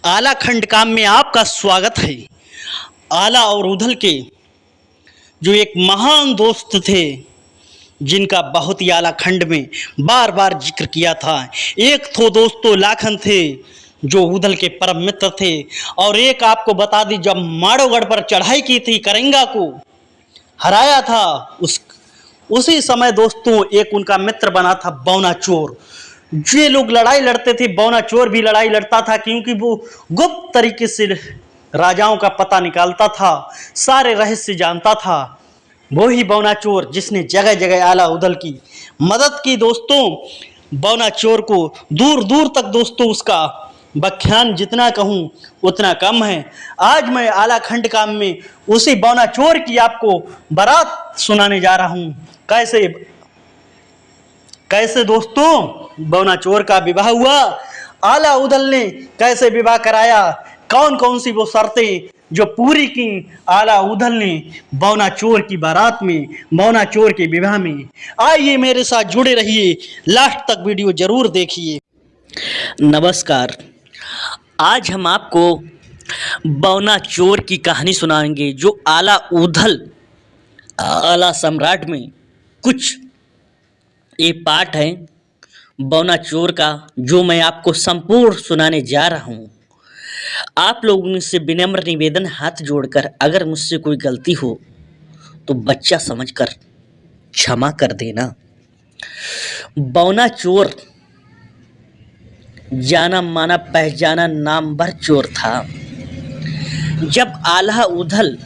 आला खंड काम में आपका स्वागत है। आला और उधल के जो एक महान दोस्त थे, जिनका बहुत ही आला खंड में बार बार जिक्र किया था। एक तो दोस्तों लाखन थे जो उधल के परम मित्र थे, और एक आपको बता दी, जब माड़ोगढ़ पर चढ़ाई की थी, करेंगा को हराया था, उसी समय दोस्तों एक उनका मित्र बना था बौना चोर। ये लोग लड़ाई लड़ते थे, बौना चोर भी लड़ाई लड़ता था, क्योंकि वो गुप्त तरीके से राजाओं का पता निकालता था, सारे रहस्य जानता था। वो ही बौना चोर जिसने जगह जगह आला उधल की मदद की। दोस्तों बौना चोर को दूर दूर तक दोस्तों उसका बख्यान जितना कहूँ उतना कम है। आज मैं आला खंड काम में उसी बौना चोर की आपको बारात सुनाने जा रहा हूँ। कैसे दोस्तों बौना चोर का विवाह हुआ, आला उधल ने कैसे विवाह कराया, कौन कौन सी वो शर्तें जो पूरी की आला उधल ने बौना चोर की बारात में, बौना चोर के विवाह में। आइए मेरे साथ जुड़े रहिए, लास्ट तक वीडियो जरूर देखिए। नमस्कार, आज हम आपको बौना चोर की कहानी सुनाएंगे, जो आला उधल आला सम्राट में कुछ ये पाठ है बौना चोर का, जो मैं आपको संपूर्ण सुनाने जा रहा हूँ। आप लोगों से विनम्र निवेदन, हाथ जोड़कर अगर मुझसे कोई गलती हो तो बच्चा समझकर क्षमा कर देना। बौना चोर जाना माना पहचाना नामवर चोर था। जब आला उधल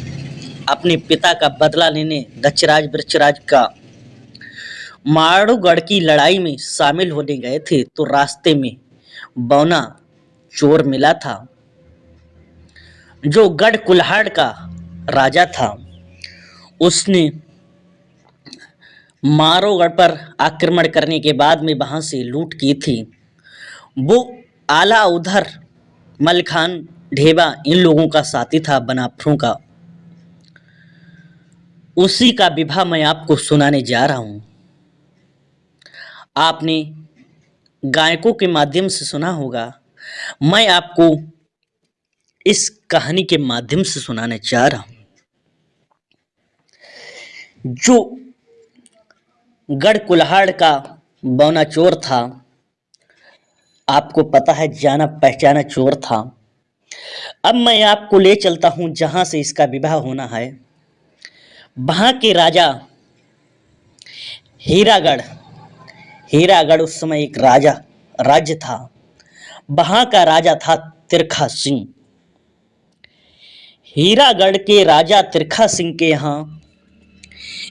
अपने पिता का बदला लेने दक्षराज वृक्षराज का माड़ोगढ़ की लड़ाई में शामिल होने गए थे, तो रास्ते में बौना चोर मिला था, जो गढ़ कुल्हाड़ का राजा था। उसने माड़ोगढ़ पर आक्रमण करने के बाद में वहां से लूट की थी। वो आला उधर मलखान ढेबा इन लोगों का साथी था, बनाफरों का। उसी का विवाह मैं आपको सुनाने जा रहा हूं। आपने गायकों के माध्यम से सुना होगा, मैं आपको इस कहानी के माध्यम से सुनाने जा रहा हूं। जो गढ़ कुल्हाड़ का बौना चोर था, आपको पता है जाना पहचाना चोर था। अब मैं आपको ले चलता हूं जहां से इसका विवाह होना है। वहां के राजा हीरागढ़ उस समय एक राज्य था। वहां का राजा था तिरखा सिंह। हीरागढ़ के राजा तिरखा सिंह के यहाँ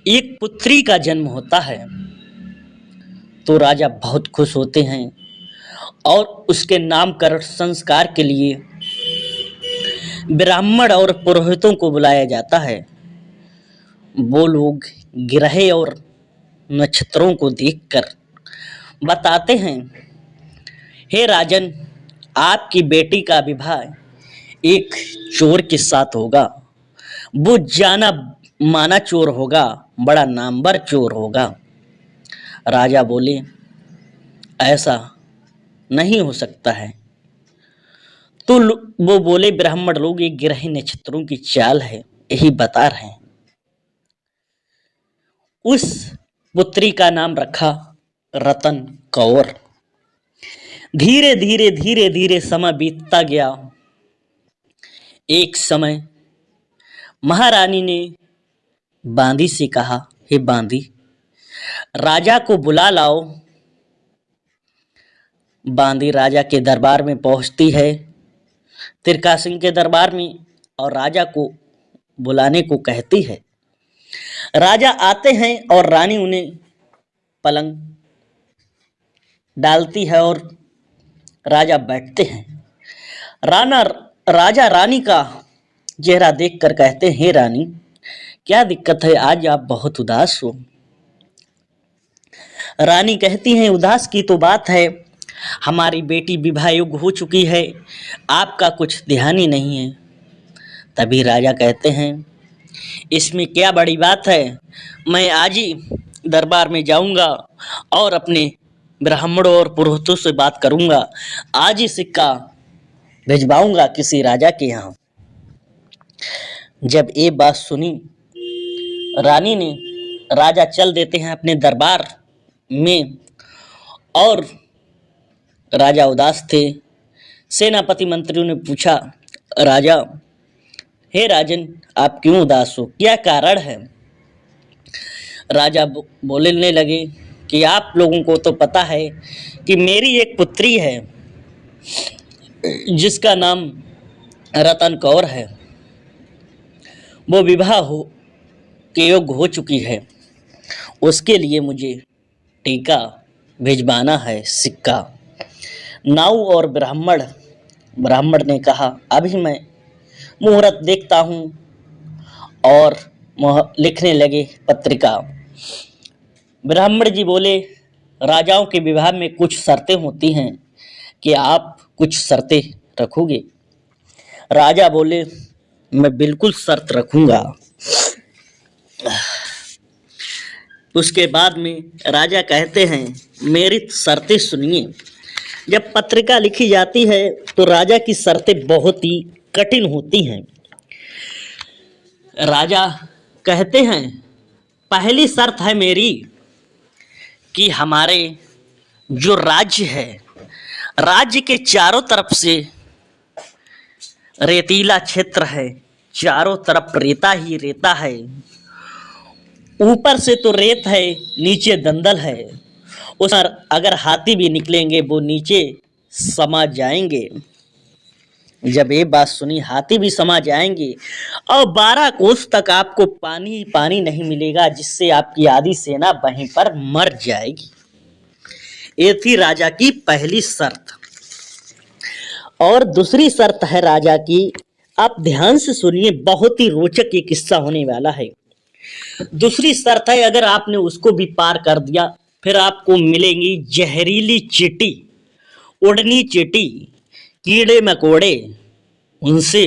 एक पुत्री का जन्म होता है, तो राजा बहुत खुश होते हैं और उसके नामकरण संस्कार के लिए ब्राह्मण और पुरोहितों को बुलाया जाता है। वो लोग ग्रह और नक्षत्रों को देखकर बताते हैं, हे राजन, आपकी बेटी का विवाह एक चोर के साथ होगा। वो जाना माना चोर होगा, बड़ा नामवर चोर होगा। राजा बोले, ऐसा नहीं हो सकता है। तो वो बोले, ब्राह्मण लोग, ये ग्रह नक्षत्रों की चाल है, यही बता रहे हैं। उस पुत्री का नाम रखा रतन कौर। धीरे धीरे समय बीतता गया। एक समय महारानी ने बांदी से कहा, हे बांदी, राजा को बुला लाओ। बांदी राजा के दरबार में पहुंचती है, तिरका सिंह के दरबार में, और राजा को बुलाने को कहती है। राजा आते हैं और रानी उन्हें पलंग डालती है और राजा बैठते हैं। राजा रानी का चेहरा देखकर कहते हैं, हे रानी, क्या दिक्कत है, आज आप बहुत उदास हो। रानी कहती हैं, उदास की तो बात है, हमारी बेटी विवाह योग्य हो चुकी है, आपका कुछ ध्यान ही नहीं है। तभी राजा कहते हैं, इसमें क्या बड़ी बात है, मैं आज ही दरबार में जाऊंगा और अपने ब्राह्मणों और पुरोहितों से बात करूंगा, आज ही सिक्का भिजवाऊंगा किसी राजा के यहाँ। जब ये बात सुनी रानी ने, राजा चल देते हैं अपने दरबार में और राजा उदास थे। सेनापति मंत्रियों ने पूछा, राजा, हे राजन, आप क्यों उदास हो, क्या कारण है? राजा बोलने लगे कि आप लोगों को तो पता है कि मेरी एक पुत्री है जिसका नाम रतन कौर है। वो विवाह हो के योग्य हो चुकी है। उसके लिए मुझे टीका भिजवाना है, सिक्का। नाऊ और ब्राह्मण ने कहा, अभी मैं मुहूर्त देखता हूँ, और लिखने लगे पत्रिका। ब्राह्मण जी बोले, राजाओं के विवाह में कुछ शर्तें होती हैं, कि आप कुछ शर्तें रखोगे? राजा बोले, मैं बिल्कुल शर्त रखूंगा। उसके बाद में राजा कहते हैं, मेरी शर्तें सुनिए। जब पत्रिका लिखी जाती है तो राजा की शर्तें बहुत ही कठिन होती हैं। राजा कहते हैं, पहली शर्त है मेरी कि हमारे जो राज्य है, राज्य के चारों तरफ से रेतीला क्षेत्र है, चारों तरफ रेता ही रेता है। ऊपर से तो रेत है, नीचे दंदल है। उस पर अगर हाथी भी निकलेंगे वो नीचे समा जाएंगे। जब ये बात सुनी, हाथी भी समा जाएंगे और 12 कोस तक आपको पानी ही पानी नहीं मिलेगा, जिससे आपकी आधी सेना वहीं पर मर जाएगी। ये थी राजा की पहली शर्त। और दूसरी शर्त है राजा की, आप ध्यान से सुनिए, बहुत ही रोचक ये किस्सा होने वाला है। दूसरी शर्त है, अगर आपने उसको भी पार कर दिया, फिर आपको मिलेंगी जहरीली चींटी, उड़नी चींटी, कीड़े मकोड़े, उनसे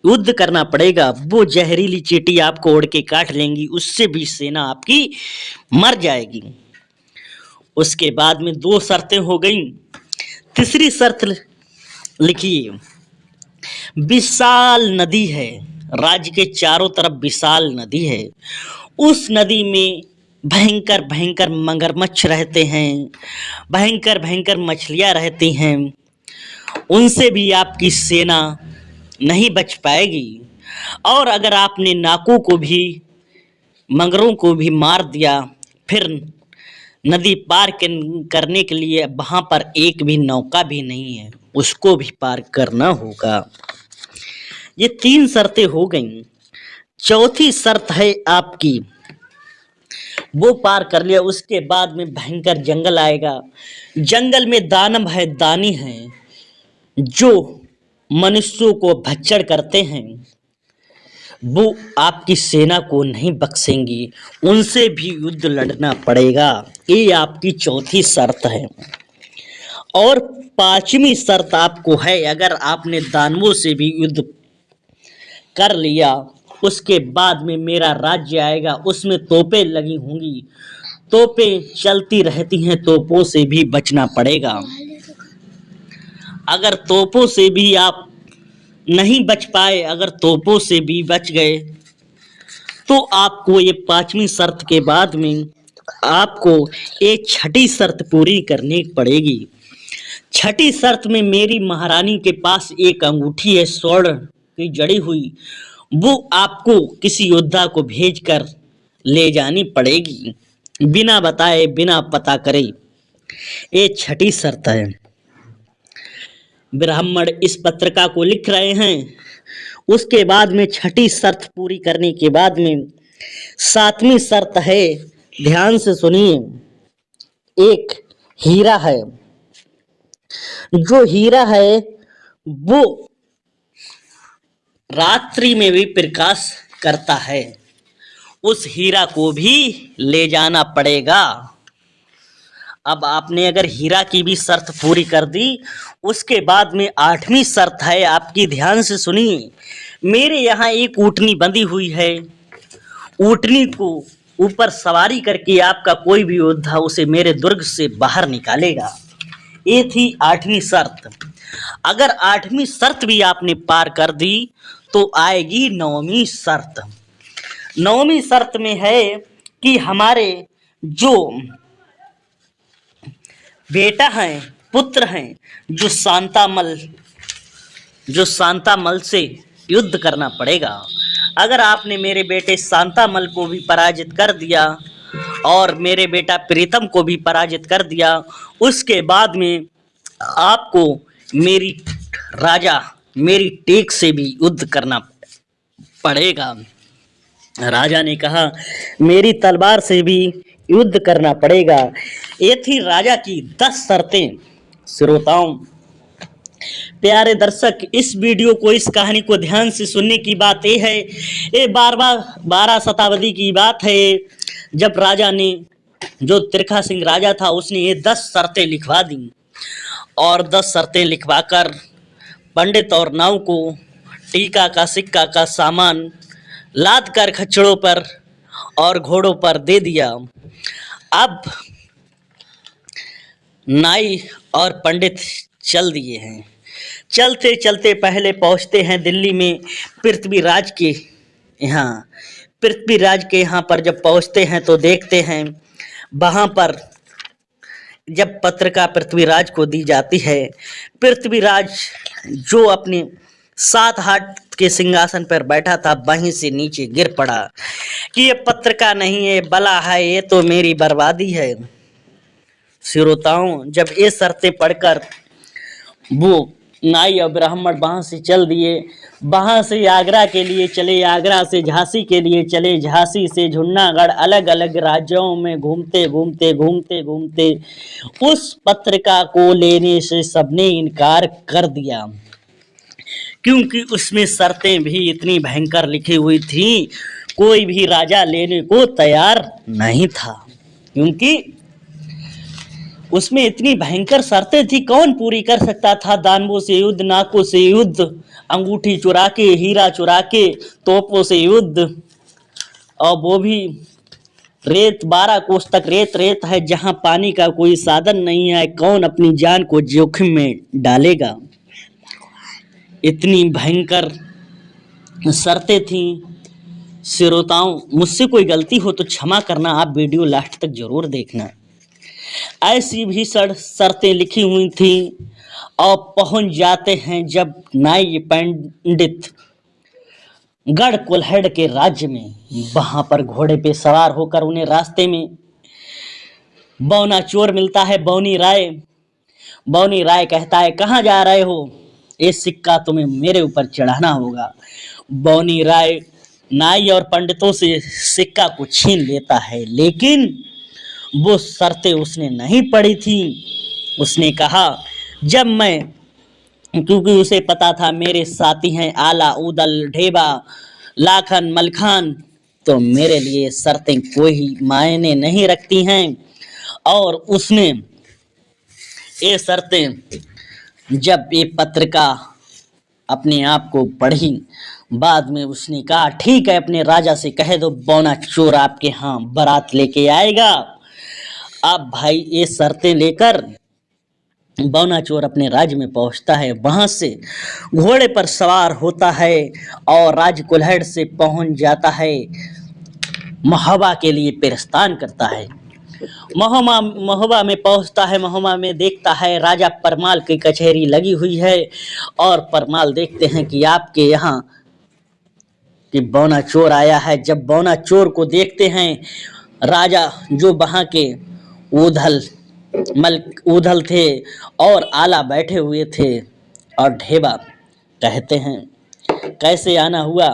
युद्ध करना पड़ेगा। वो जहरीली चींटी आपको उड़ के काट लेंगी, उससे भी सेना आपकी मर जाएगी। उसके बाद में 2 शर्तें हो गई। तीसरी शर्त लिखिए, विशाल नदी है, राज्य के चारों तरफ विशाल नदी है। उस नदी में भयंकर भयंकर मगरमच्छ रहते हैं, भयंकर भयंकर मछलियां रहती हैं। उनसे भी आपकी सेना नहीं बच पाएगी। और अगर आपने नाकों को भी, मगरों को भी मार दिया, फिर नदी पार करने के लिए वहाँ पर एक भी नौका भी नहीं है, उसको भी पार करना होगा। ये 3 शर्तें हो गईं। चौथी शर्त है आपकी, वो पार कर लिया, उसके बाद में भयंकर जंगल आएगा। जंगल में दानव है, दानी है, जो मनुष्यों को भक्षण करते हैं। वो आपकी सेना को नहीं बख्शेंगी, उनसे भी युद्ध लड़ना पड़ेगा। ये आपकी चौथी शर्त है। और 5वीं शर्त आपको है, अगर आपने दानवों से भी युद्ध कर लिया, उसके बाद में मेरा राज्य आएगा, उसमें तोपें लगी होंगी, तोपें चलती रहती हैं, तोपों से भी बचना पड़ेगा। अगर तोपों से भी आप नहीं बच पाए, अगर तोपों से भी बच गए, तो आपको ये 5वीं शर्त के बाद में आपको एक 6ठी शर्त पूरी करनी पड़ेगी। 6ठी शर्त में मेरी महारानी के पास एक अंगूठी है, स्वर्ण की जड़ी हुई, वो आपको किसी योद्धा को भेजकर ले जानी पड़ेगी, बिना बताए, बिना पता करे। ये 6ठी शर्त है। ब्राह्मण इस पत्रिका को लिख रहे हैं। उसके बाद में 6ठी शर्त पूरी करने के बाद में 7वीं शर्त है, ध्यान से सुनिए। एक हीरा है, जो हीरा है वो रात्रि में भी प्रकाश करता है, उस हीरा को भी ले जाना पड़ेगा। अब आपने अगर हीरा की भी शर्त पूरी कर दी, उसके बाद में 8वीं शर्त है आपकी, ध्यान से सुनिए। मेरे यहाँ एक ऊँटनी बंधी हुई है, ऊँटनी को ऊपर सवारी करके आपका कोई भी योद्धा उसे मेरे दुर्ग से बाहर निकालेगा। ये थी 8वीं शर्त। अगर 8वीं शर्त भी आपने पार कर दी तो आएगी 9वीं शर्त। 9वीं शर्त में है कि हमारे जो बेटा हैं, पुत्र हैं, जो शांतामल से युद्ध करना पड़ेगा। अगर आपने मेरे बेटे शांतामल को भी पराजित कर दिया और मेरे बेटा प्रीतम को भी पराजित कर दिया, उसके बाद में आपको मेरी मेरी टेक से भी युद्ध करना पड़ेगा। राजा ने कहा मेरी तलवार से भी युद्ध करना पड़ेगा। ये थी राजा की 10 शर्तें। श्रोताओं, प्यारे दर्शक, इस वीडियो को, इस कहानी को ध्यान से सुनने की बात यह है, ये 12 शताब्दी की बात है, जब राजा ने, जो तिरखा सिंह राजा था, उसने ये 10 शर्तें लिखवा दी। और 10 शर्तें लिखवाकर पंडित और नाव को टीका का, सिक्का का सामान लाद कर खच्चरों पर और घोड़ों पर दे दिया। अब नाई और पंडित चल दिए हैं। चलते चलते पहले पहुंचते हैं दिल्ली में पृथ्वीराज के यहाँ। पृथ्वीराज के यहाँ पर जब पहुंचते हैं तो देखते हैं वहाँ पर जब पत्रिका पृथ्वीराज को दी जाती है, पृथ्वीराज जो अपने 7 हाथ के सिंहासन पर बैठा था वहीं से नीचे गिर पड़ा कि ये पत्रिका नहीं है, बला है, ये तो मेरी बर्बादी है। श्रोताओं, जब ये शर्तें पढ़कर वो नाई और ब्राह्मण वहाँ से चल दिए, वहाँ से आगरा के लिए चले, आगरा से झांसी के लिए चले, झांसी से जूनागढ़, अलग अलग राज्यों में घूमते घूमते उस पत्रिका को लेने से सबने इनकार कर दिया, क्योंकि उसमें शर्तें भी इतनी भयंकर लिखी हुई थी, कोई भी राजा लेने को तैयार नहीं था, क्योंकि उसमें इतनी भयंकर शर्तें थी, कौन पूरी कर सकता था। दानवों से युद्ध, नाकों से युद्ध, अंगूठी चुरा के, हीरा चुरा के, तोपों से युद्ध, और वो भी रेत, 12 कोस तक रेत है, जहां पानी का कोई साधन नहीं है, कौन अपनी जान को जोखिम में डालेगा। इतनी भयंकर शर्तें थी। श्रोताओं, मुझसे कोई गलती हो तो क्षमा करना, आप वीडियो लास्ट तक जरूर देखना। ऐसी भी शर्तें लिखी हुई थी। और पहुंच जाते हैं जब नाई पंडित गढ़ कुल्हड़ के राज्य में, वहां पर घोड़े पे सवार होकर उन्हें रास्ते में बौना चोर मिलता है, बौनी राय कहता है कहाँ जा रहे हो, ये सिक्का तुम्हें मेरे ऊपर चढ़ाना होगा। बौनी राय नाई और पंडितों से सिक्का को छीन लेता है, लेकिन वो शर्तें उसने नहीं पढ़ी थी। उसने कहा जब मैं, क्योंकि उसे पता था मेरे साथी हैं आला, उदल, ढेबा, लाखन, मलखान, तो मेरे लिए शर्तें कोई मायने नहीं रखती हैं। और उसने ये शर्तें, जब ये पत्रिका अपने आप को पढ़ी, बाद में उसने कहा ठीक है, अपने राजा से कह दो बौना चोर आपके यहाँ बारात लेके आएगा। अब भाई ये शर्तें लेकर बौना चोर अपने राज्य में पहुंचता है, वहां से घोड़े पर सवार होता है और राज कुल्हड़ से पहुंच जाता है, महोबा के लिए प्रस्थान करता है। महोबा में पहुंचता है, महोबा में देखता है राजा परमाल की कचहरी लगी हुई है, और परमाल देखते हैं कि आपके यहाँ कि बौना चोर आया है। जब बौना चोर को देखते हैं, राजा जो वहाँ के ऊधल थे और आला बैठे हुए थे और ढेबा, कहते हैं कैसे आना हुआ।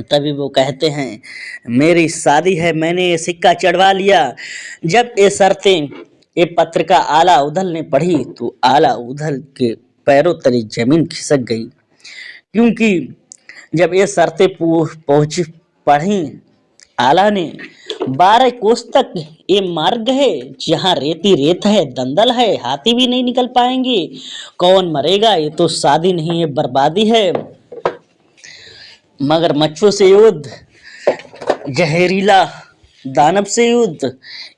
तभी वो कहते हैं मेरी शादी है, मैंने ये सिक्का चढ़वा लिया। जब ये शर्तें, ये पत्रिका आला उधल ने पढ़ी तो आला उधल के पैरों तले जमीन खिसक गई, क्योंकि जब ये शर्तें पढ़ी आला ने, 12 कोस तक ये मार्ग है जहाँ रेती रेत है, दंदल है, हाथी भी नहीं निकल पाएंगे, कौन मरेगा, ये तो शादी नहीं है, बर्बादी है। मगर मच्छों से युद्ध, जहरीला दानव से युद्ध,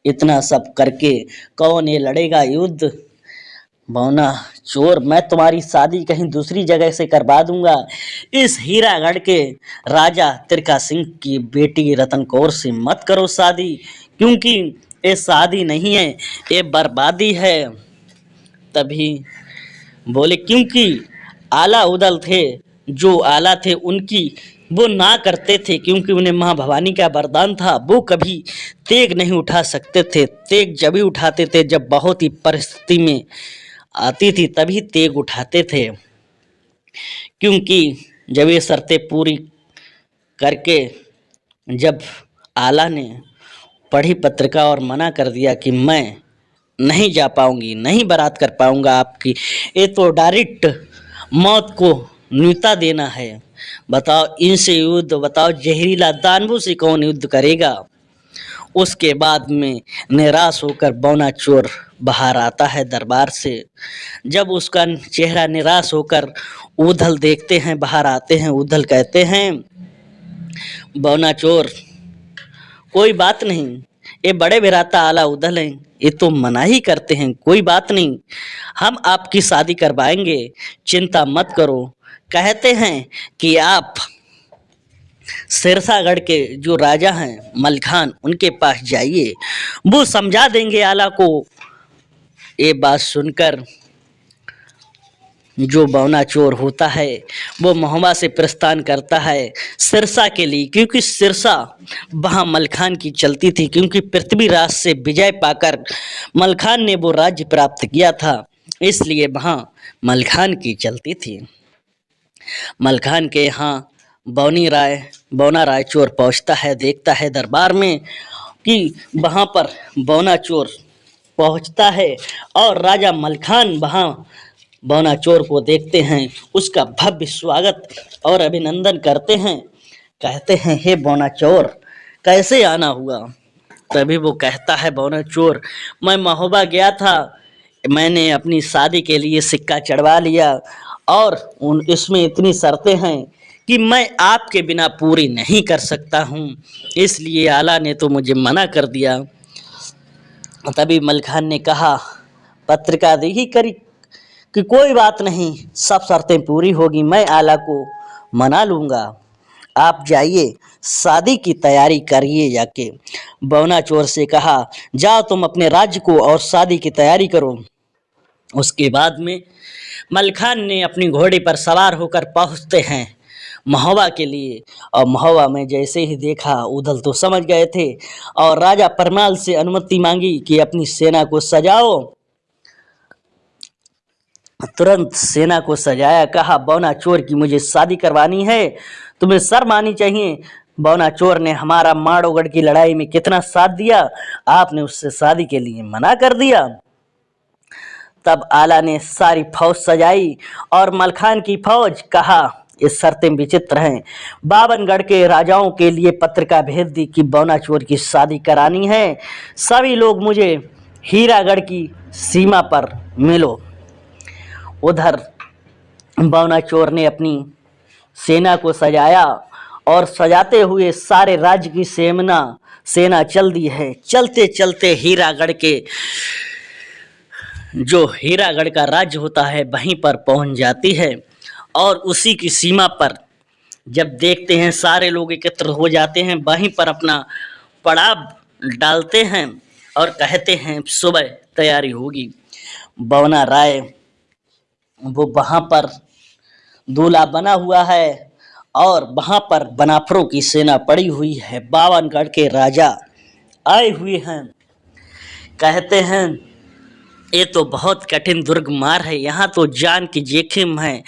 इतना सब करके कौन ये लड़ेगा युद्ध। बौना चोर, मैं तुम्हारी शादी कहीं दूसरी जगह से करवा दूंगा। इस हीरागढ़ के राजा त्रिका सिंह की बेटी रतन कौर से मत करो शादी, क्योंकि ये शादी नहीं है, ये बर्बादी है। तभी बोले, क्योंकि आला उदल थे, जो आला थे उनकी वो ना करते थे, क्योंकि उन्हें माँ भवानी का वरदान था। वो कभी तेग नहीं उठा सकते थे। तेग जब ही उठाते थे जब बहुत ही परिस्थिति में आती थी, तभी तेग उठाते थे। क्योंकि जब ये शर्तें पूरी करके जब आला ने पढ़ी पत्रिका और मना कर दिया कि मैं नहीं जा पाऊंगी, नहीं बारात कर पाऊंगा आपकी, ये तो डायरेक्ट मौत को न्योता देना है। बताओ, इनसे युद्ध, बताओ जहरीला दानवों से कौन युद्ध करेगा। उसके बाद में निराश होकर बौना चोर बाहर आता है दरबार से। जब उसका चेहरा निराश होकर उधल देखते हैं, बाहर आते हैं, उधल कहते हैं, बौना चोर कोई बात नहीं, ये बड़े बिराता आला उधल हैं, ये तो मना ही करते हैं, कोई बात नहीं, हम आपकी शादी करवाएंगे, चिंता मत करो। कहते हैं कि आप सिरसागढ़ के जो राजा हैं मलखान, उनके पास जाइए, वो समझा देंगे आला को। ये बात सुनकर जो बौना चोर होता है वो महुआ से प्रस्थान करता है सिरसा के लिए, क्योंकि सिरसा वहाँ मलखान की चलती थी, क्योंकि पृथ्वीराज से विजय पाकर मलखान ने वो राज्य प्राप्त किया था, इसलिए वहाँ मलखान की चलती थी। मलखान के यहाँ बौना राय चोर पहुँचता है, देखता है दरबार में कि वहाँ पर बौना चोर पहुँचता है और राजा मलखान वहाँ बौना चोर को देखते हैं, उसका भव्य स्वागत और अभिनंदन करते हैं। कहते हैं, हे बौना चोर, कैसे आना हुआ। तभी वो कहता है, बौना चोर, मैं महोबा गया था, मैंने अपनी शादी के लिए सिक्का चढ़वा लिया और इसमें इतनी शर्तें हैं कि मैं आपके बिना पूरी नहीं कर सकता हूँ, इसलिए आला ने तो मुझे मना कर दिया। तभी मलखान ने कहा, पत्रिका देखी करी कि कोई बात नहीं, सब शर्तें पूरी होगी, मैं आला को मना लूँगा, आप जाइए शादी की तैयारी करिए जाके। बौना चोर से कहा, जाओ तुम अपने राज्य को और शादी की तैयारी करो। उसके बाद में मलखान ने अपनी घोड़े पर सवार होकर पहुँचते हैं महोबा के लिए, और महोबा में जैसे ही देखा, उधल तो समझ गए थे और राजा परमाल से अनुमति मांगी कि अपनी सेना को सजाओ। तुरंत सेना को सजाया, कहा, बौना चोर की मुझे शादी करवानी है, तुम्हें शर्म आनी चाहिए। बौना चोर ने हमारा माड़ोगढ़ की लड़ाई में कितना साथ दिया, आपने उससे शादी के लिए मना कर दिया। तब आला ने सारी फौज सजाई और मलखान की फौज, कहा, ये शर्तें विचित्र हैं, 52 के राजाओं के लिए पत्रिका भेज दी कि बौना चोर की शादी करानी है, सभी लोग मुझे हीरागढ़ की सीमा पर मिलो। उधर बौना चोर ने अपनी सेना को सजाया और सजाते हुए सारे राज्य की सेना चल दी है। चलते चलते हीरागढ़ का राज्य होता है वहीं पर पहुंच जाती है, और उसी की सीमा पर जब देखते हैं सारे लोग एकत्र हो जाते हैं, वहीं पर अपना पड़ाव डालते हैं और कहते हैं सुबह तैयारी होगी। बौना राय वो वहाँ पर दूल्हा बना हुआ है और वहाँ पर बनाफरों की सेना पड़ी हुई है, 52 के राजा आए हुए हैं। कहते हैं, ये तो बहुत कठिन दुर्ग मार है, यहाँ तो जान की जोखिम है,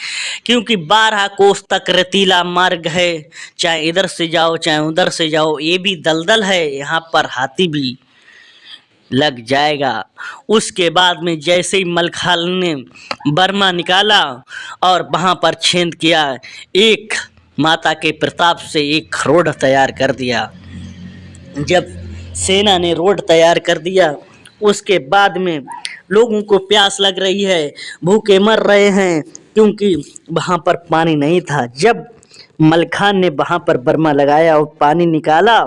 क्योंकि 12 कोस तक रेतीला मार्ग है, चाहे इधर से जाओ चाहे उधर से जाओ, ये भी दलदल है, यहाँ पर हाथी भी लग जाएगा। उसके बाद में जैसे ही मलखान ने बर्मा निकाला और वहाँ पर छेद किया, एक माता के प्रताप से एक रोड तैयार कर दिया। जब सेना ने रोड तैयार कर दिया, उसके बाद में लोगों को प्यास लग रही है, भूखे मर रहे हैं, क्योंकि वहाँ पर पानी नहीं था। जब मलखान ने वहाँ पर बर्मा लगाया और पानी निकाला,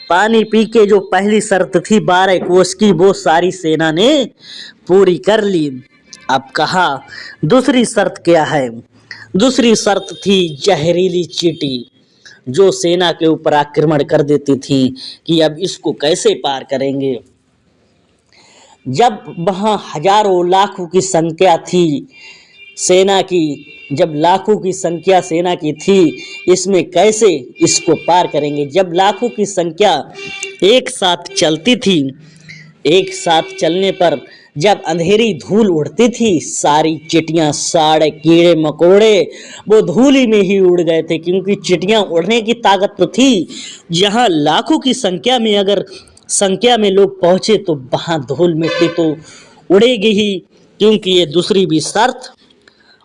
पानी पी के जो पहली शर्त थी 12 कोस की, वो सारी सेना ने पूरी कर ली। अब कहा दूसरी शर्त क्या है। दूसरी शर्त थी जहरीली चींटी, जो सेना के ऊपर आक्रमण कर देती थी कि अब इसको कैसे पार करेंगे। जब वहां हजारों लाखों की संख्या थी सेना की, जब लाखों की संख्या सेना की थी, इसमें कैसे इसको पार करेंगे। जब लाखों की संख्या एक साथ चलती थी, एक साथ चलने पर जब अंधेरी धूल उड़ती थी, सारी चिटियां, सारे कीड़े मकोड़े वो धूल में ही उड़ गए थे, क्योंकि चिटियां उड़ने की ताकत तो थी। जहां लाखों की संख्या में अगर संख्या में लोग पहुंचे तो वहां धूल मिट्टी तो उड़ेगी ही, क्योंकि ये दूसरी भी शर्त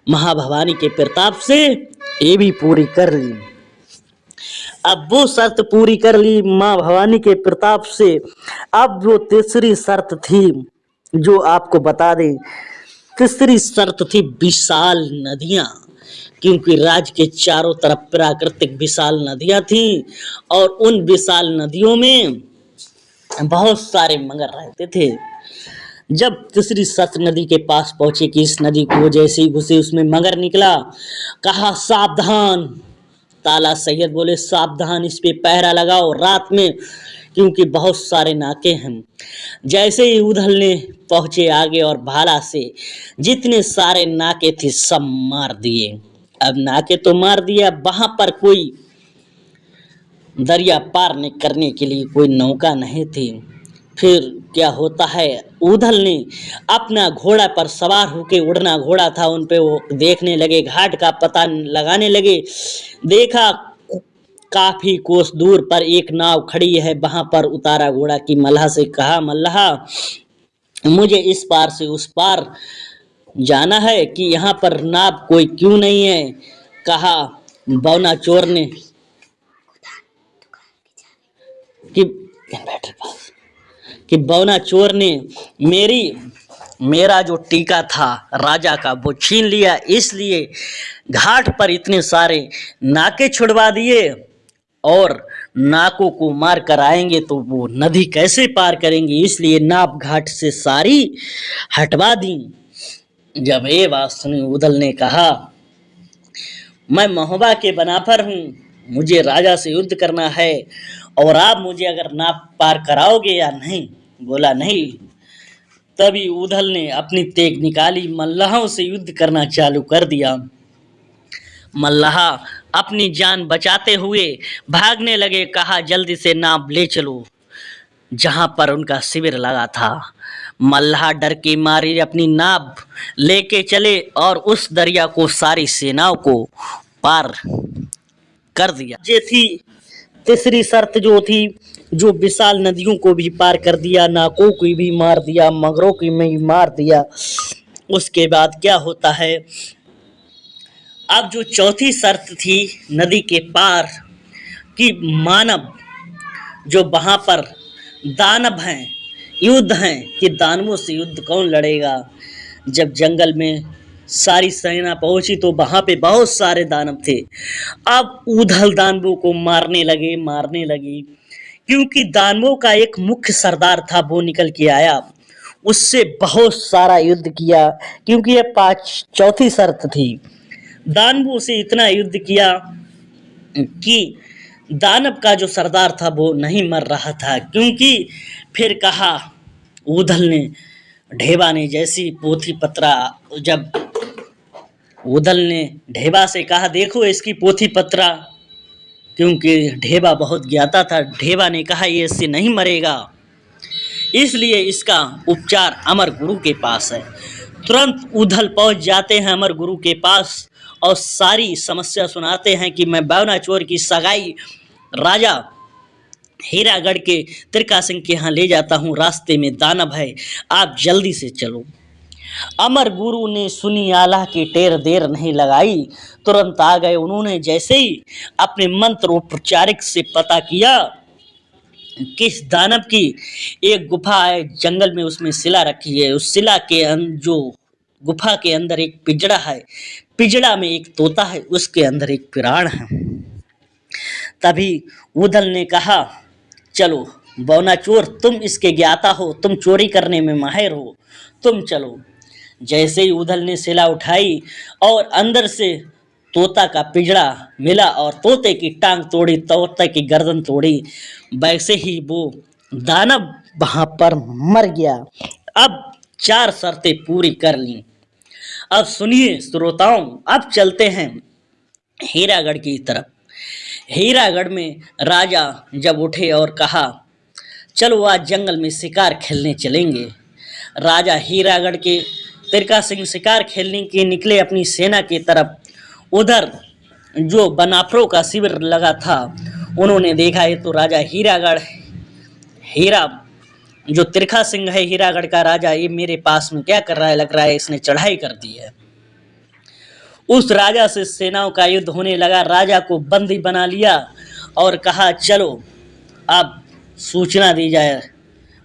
महाभवानी के प्रताप से ये भी पूरी कर ली। अब वो शर्त पूरी कर ली माँ भवानी के प्रताप से। अब वो तीसरी शर्त थी जो आपको बता दें। तीसरी शर्त थी विशाल नदियां, क्योंकि राज्य के चारों तरफ प्राकृतिक विशाल नदियां थी और उन विशाल नदियों में बहुत सारे मगर रहते थे। जब तीसरी सत नदी के पास पहुंचे कि इस नदी को जैसे ही घुसे उसमें मगर निकला, कहा सावधान। ताला सैयद बोले सावधान, इस पे पहरा लगाओ रात में, क्योंकि बहुत सारे नाके हैं। जैसे ही उधल ने पहुंचे आगे और भाला से जितने सारे नाके थे सब मार दिए। अब नाके तो मार दिया, वहां पर कोई दरिया पार करने के लिए कोई नौका नहीं थी। फिर क्या होता है, उधल ने अपना घोड़ा पर सवार होके, उड़ना घोड़ा था उन पे, वो देखने लगे, घाट का पता लगाने लगे। देखा काफी कोस दूर पर एक नाव खड़ी है, वहां पर उतारा घोड़ा की मल्लाह से कहा मल्लाह मुझे इस पार से उस पार जाना है कि यहाँ पर नाव कोई क्यों नहीं है। कहा बौना चोर ने कि बौना चोर ने मेरा जो टीका था राजा का वो छीन लिया, इसलिए घाट पर इतने सारे नाके छुड़वा दिए और नाकों को मार कर आएंगे तो वो नदी कैसे पार करेंगे, इसलिए नाव घाट से सारी हटवा दी। जब ये बात सुनी उदल ने कहा मैं महोबा के बनाफर हूँ, मुझे राजा से युद्ध करना है और आप मुझे अगर नाव पार कराओगे या नहीं। बोला नहीं। तभी उधल ने अपनी तेग निकाली, मल्लाहों से युद्ध करना चालू कर दिया। मल्लाह अपनी जान बचाते हुए भागने लगे। कहा जल्दी से नाव ले चलो जहां पर उनका शिविर लगा था। मल्लाह डर के मारे अपनी नाव लेके चले और उस दरिया को सारी सेनाओं को पार कर दिया। ये थी तीसरी शर्त जो थी, जो विशाल नदियों को भी पार कर दिया, नाकों को भी मार दिया, मगरों को भी मार दिया। उसके बाद क्या होता है, अब जो चौथी शर्त थी नदी के पार कि मानव जो वहां पर दानव हैं, युद्ध हैं कि दानवों से युद्ध कौन लड़ेगा। जब जंगल में सारी सेना पहुंची तो वहां पे बहुत सारे दानव थे। अब उधल दानवों को मारने लगे, क्योंकि दानवों का एक मुख्य सरदार था, वो निकल के आया, उससे बहुत सारा युद्ध किया, क्योंकि ये चौथी शर्त थी। दानवों से इतना युद्ध किया कि दानव का जो सरदार था वो नहीं मर रहा था। क्योंकि फिर कहा उधल ने, ढेबा ने जैसी पोथी पत्रा, जब उधल ने ढेबा से कहा देखो इसकी पोथी पत्रा, क्योंकि ढेबा बहुत ज्ञाता था। ढेबा ने कहा ये इससे नहीं मरेगा, इसलिए इसका उपचार अमर गुरु के पास है। तुरंत उधल पहुंच जाते हैं अमर गुरु के पास और सारी समस्या सुनाते हैं कि मैं बौना चोर की सगाई राजा हीरागढ़ के त्रिका सिंह के यहाँ ले जाता हूँ, रास्ते में दानव है, आप जल्दी से चलो। अमर गुरु ने सुनी आला की टेर देर नहीं लगाई, तुरंत आ गए। उन्होंने जैसे ही अपने मंत्र उपचारिक से पता किया किस दानव की एक गुफा है जंगल में, उसमें शिला रखी है, उस शिला के जो गुफा के अंदर एक पिंजड़ा है, पिंजड़ा में एक तोता है, उसके अंदर एक पिराण है। तभी उदल ने कहा चलो बौना चोर, तुम इसके ज्ञाता हो, तुम चोरी करने में माहिर हो, तुम चलो। जैसे ही उधल ने सिला उठाई और अंदर से तोता का पिंजड़ा मिला और तोते की टांग तोड़ी, तोते की गर्दन तोड़ी, वैसे ही वो दानव वहां पर मर गया। अब 4 शर्तें पूरी कर ली। अब सुनिए श्रोताओं, अब चलते हैं हीरागढ़ की तरफ। हीरागढ़ में राजा जब उठे और कहा, चलो आज जंगल में शिकार खेलने चलेंगे। राजा हीरागढ़ के तिरका सिंह शिकार खेलने के निकले अपनी सेना की तरफ। उधर जो बनाफरों का शिविर लगा था, उन्होंने देखा ये तो राजा हीरागढ़, हीरा जो तिरखा सिंह है हीरागढ़ का राजा, ये मेरे पास में क्या कर रहा है, लग रहा है इसने चढ़ाई कर दी है। उस राजा से सेनाओं का युद्ध होने लगा। राजा को बंदी बना लिया और कहा, चलो अब सूचना दी जाए।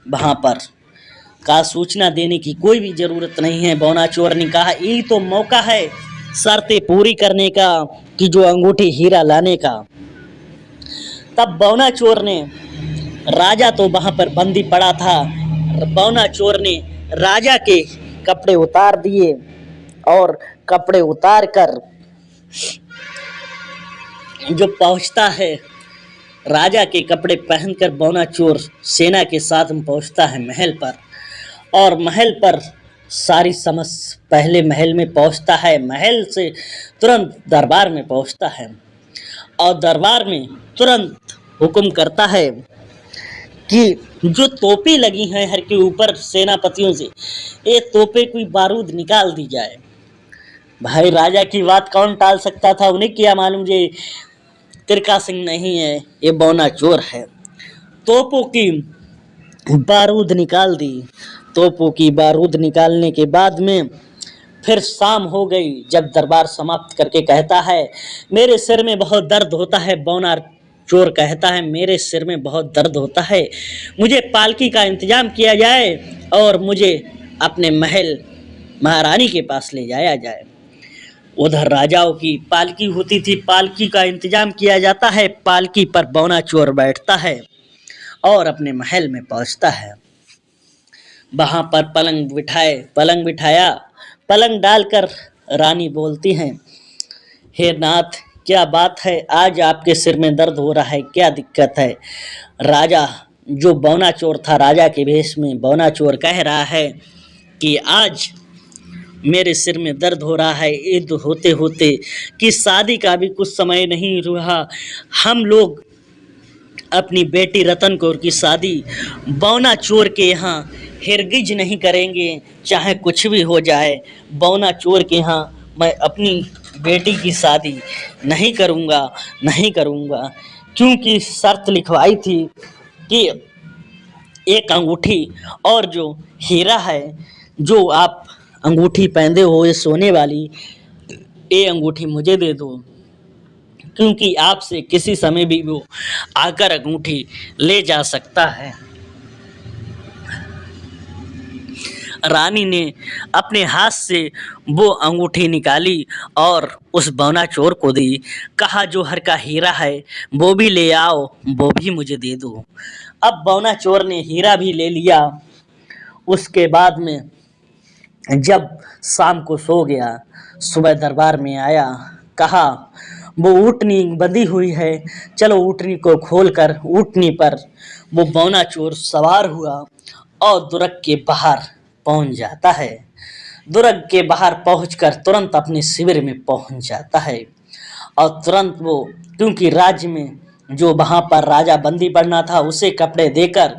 वहां पर का सूचना देने की कोई भी जरूरत नहीं है। बौना चोर ने कहा, यही तो मौका है शर्तें पूरी करने का, कि जो अंगूठी हीरा लाने का। तब बौना चोर ने, राजा तो वहां पर बंदी पड़ा था, बौना चोर ने राजा के कपड़े उतार दिए और कपड़े उतार कर जो पहुंचता है, राजा के कपड़े पहनकर बौना चोर सेना के साथ में पहुंचता है महल पर। और महल पर सारी समझ, पहले महल में पहुंचता है, महल से तुरंत दरबार में पहुंचता है और दरबार में तुरंत हुक्म करता है कि जो तोपें लगी हैं हर के ऊपर सेनापतियों से, ये तोपें कोई बारूद निकाल दी जाए। भाई राजा की बात कौन टाल सकता था, उन्हें क्या मालूम ये तिरका सिंह नहीं है, ये बौना चोर है। तोपों की बारूद निकाल दी। तोपों की बारूद निकालने के बाद में फिर शाम हो गई। जब दरबार समाप्त करके कहता है, मेरे सिर में बहुत दर्द होता है, बौना चोर कहता है, मेरे सिर में बहुत दर्द होता है, मुझे पालकी का इंतजाम किया जाए और मुझे अपने महल महारानी के पास ले जाया जाए। उधर राजाओं की पालकी होती थी, पालकी का इंतजाम किया जाता है। पालकी पर बौना चोर बैठता है और अपने महल में पहुंचता है। वहां पर पलंग बिठाया, पलंग डालकर रानी बोलती हैं, हे नाथ क्या बात है, आज आपके सिर में दर्द हो रहा है, क्या दिक्कत है। राजा जो बौना चोर था, राजा के भेष में बौना चोर कह रहा है कि आज मेरे सिर में दर्द हो रहा है, ईद होते होते कि शादी का भी कुछ समय नहीं रहा, हम लोग अपनी बेटी रतन कौर की शादी बौना चोर के यहाँ हिरगिज नहीं करेंगे, चाहे कुछ भी हो जाए। बौना चोर के यहाँ मैं अपनी बेटी की शादी नहीं करूँगा, क्योंकि शर्त लिखवाई थी कि एक अंगूठी और जो हीरा है, जो आप अंगूठी पहनते हो ये सोने वाली, ये अंगूठी मुझे दे दो, क्योंकि आपसे किसी समय भी वो आकर अंगूठी ले जा सकता है। रानी ने अपने हाथ से वो अंगूठी निकाली और उस बौना चोर को दी। कहा, जो हर का हीरा है वो भी ले आओ, वो भी मुझे दे दो। अब बौना चोर ने हीरा भी ले लिया। उसके बाद में जब शाम को सो गया, सुबह दरबार में आया, कहा वो ऊँटनी बंधी हुई है, चलो ऊँटनी को खोलकर ऊँटनी पर वो बौना चोर सवार हुआ और दुर्ग के बाहर पहुंच जाता है। दुर्ग के बाहर पहुंचकर तुरंत अपने शिविर में पहुंच जाता है और तुरंत वो, क्योंकि राज्य में जो वहाँ पर राजा बंदी पड़ना था उसे कपड़े देकर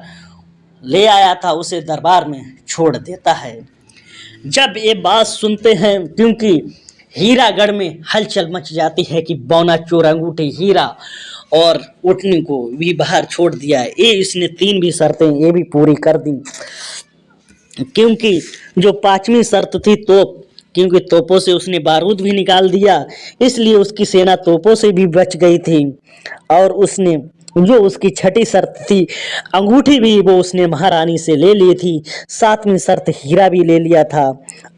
ले आया था, उसे दरबार में छोड़ देता है। जब ये बात सुनते हैं, क्योंकि हीरागढ़ में हलचल मच जाती है कि बौना चोर अंगूठी, हीरा और ऊँटनी को भी बाहर छोड़ दिया है। ये इसने 3 भी शर्तें ये भी पूरी कर दी, क्योंकि जो 5वीं शर्त थी तोप, क्योंकि तोपों से उसने बारूद भी निकाल दिया, इसलिए उसकी सेना तोपों से भी बच गई थी। और उसने जो उसकी 6ठी शर्त थी, अंगूठी भी वो उसने महारानी से ले ली थी। 7वीं शर्त हीरा भी ले लिया था।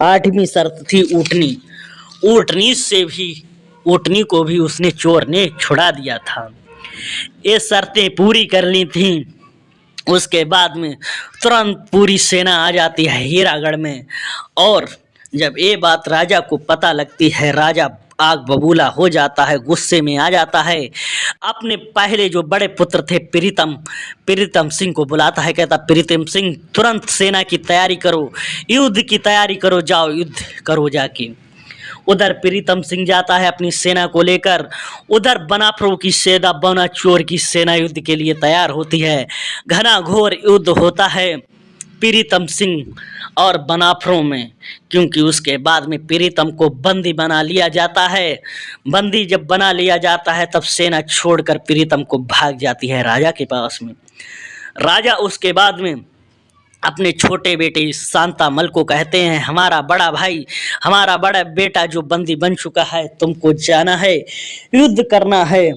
8वीं शर्त थी ऊँटनी, ऊँटनी को भी उसने चोर ने छुड़ा दिया था। ये शर्तें पूरी कर ली थी उसके बाद में तुरंत पूरी सेना आ जाती है हीरागढ़ में। और जब ये बात राजा को पता लगती है, राजा आग बबूला हो जाता है, गुस्से में आ जाता है। अपने पहले जो बड़े पुत्र थे प्रीतम सिंह को बुलाता है, कहता प्रीतम सिंह तुरंत सेना की तैयारी करो, युद्ध की तैयारी करो, जाओ युद्ध करो जाके। उधर प्रीतम सिंह जाता है अपनी सेना को लेकर, उधर बनाफरों की सेना बनाचोर की सेना युद्ध के लिए तैयार होती है। घना घोर युद्ध होता है प्रीतम सिंह और बनाफरों में, क्योंकि उसके बाद में प्रीतम को बंदी बना लिया जाता है। बंदी जब बना लिया जाता है तब सेना छोड़कर प्रीतम को भाग जाती है राजा के पास में। राजा उसके बाद में अपने छोटे बेटे शांतामल को कहते हैं, हमारा बड़ा भाई, हमारा बड़ा बेटा जो बंदी बन चुका है, तुमको जाना है, युद्ध करना है।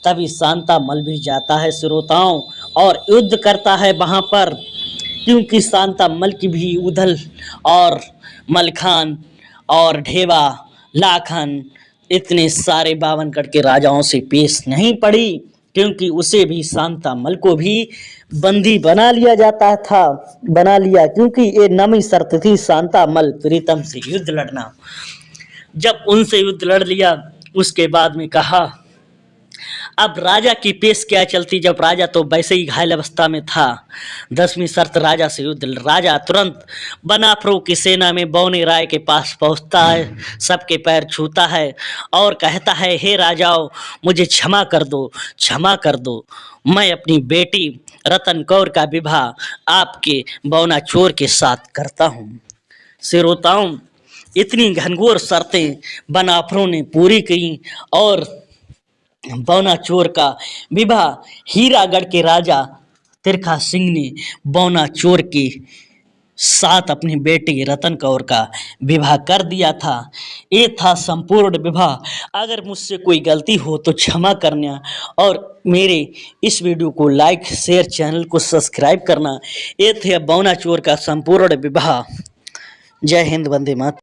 तभी शांतामल भी जाता है श्रोताओं और युद्ध करता है वहाँ पर, क्योंकि शांतामल की भी उधल और मलखान और ढेवा लाखन इतने सारे बावनगढ़ के राजाओं से पेश नहीं पड़ी, क्योंकि उसे भी शांतामल को भी बंदी बना लिया जाता था, बना लिया, क्योंकि ये नवी शर्त थी शांतामल प्रीतम से युद्ध लड़ना। जब उनसे युद्ध लड़ लिया उसके बाद में कहा अब राजा की पेश क्या चलती, जब राजा तो वैसे ही घायल अवस्था में था। 10वीं शर्त राजा से युद्ध। राजा तुरंत बनाफरों की सेना में बौने राय के पास पहुंचता है, सबके पैर छूता है और कहता है, हे राजाओं, मुझे क्षमा कर दो, क्षमा कर दो, मैं अपनी बेटी रतन कौर का विवाह आपके बौनाचोर के साथ करता हूँ। श्रोताओं, इतनी घनघोर शर्तें बनाफरों ने पूरी की और बौनाचोर का विवाह हीरागढ़ के राजा तिरखा सिंह ने बौनाचोर के साथ अपनी बेटी रतन कौर का विवाह कर दिया था। ये था संपूर्ण विवाह। अगर मुझसे कोई गलती हो तो क्षमा करना और मेरे इस वीडियो को लाइक शेयर चैनल को सब्सक्राइब करना। ये थे बौनाचोर का संपूर्ण विवाह। जय हिंद, वंदे मातरम।